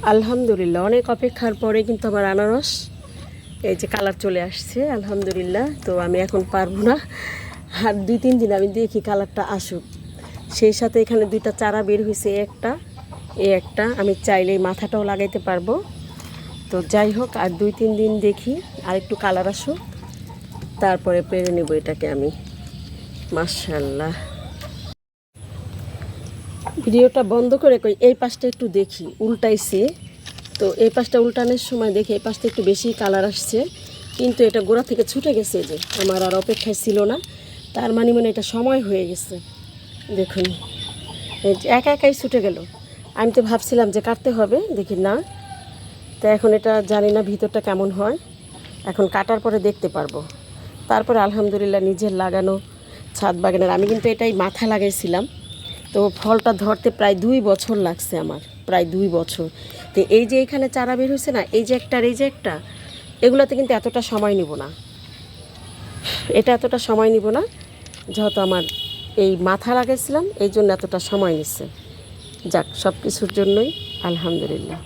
আলহামদুলিল্লাহ, অনেক অপেক্ষার পরে কিন্তু আমার আনারস এই যে কালার চলে আসছে আলহামদুলিল্লাহ। তো আমি এখন পারবো না, আর 2-3 দিন আমি দেখি কালারটা আসুক। সেই সাথে এখানে 2টা চারা বের হয়েছে, একটা আমি চাইলেই মাথাটাও লাগাইতে পারবো। তো যাই হোক, আর 2-3 দিন দেখি আর একটু কালার আসুক, তারপরে পেরে নেব এটাকে আমি। মাশাআল্লাহ। ভিডিওটা বন্ধ করে কই এই পাশটা একটু দেখি, উল্টাইছি। তো এই পাশটা উল্টানোর সময় দেখি এই পাশটা একটু বেশি কালার আসছে, কিন্তু এটা গোড়া থেকে ছুটে গেছে, যে আমার আর অপেক্ষায় ছিল না। তার মানে এটা সময় হয়ে গেছে। দেখুন, এই যে একা একাই ছুটে গেল। আমি তো ভাবছিলাম যে কাটতে হবে, দেখি না। তো এখন এটা জানি না ভিতরটা কেমন হয়, এখন কাটার পরে দেখতে পারবো। তারপরে আলহামদুলিল্লাহ নিজের লাগানো ছাদ বাগানের আমি কিন্তু এটাই মাথা লাগাইছিলাম। তো ফলটা ধরতে প্রায় 2 বছর লাগছে আমার, প্রায় 2 বছর। তো এই যে এখানে চারা বের হয়েছে না, এই যে একটা আর এই যে একটা, এগুলোতে কিন্তু এতটা সময় নিব না, এটা এতটা সময় নিব না, যেহেতু আমার এই মাথা লাগাইছিলাম এই জন্য এতটা সময় নিচ্ছে। যাক, সব কিছুর জন্যই আলহামদুলিল্লাহ।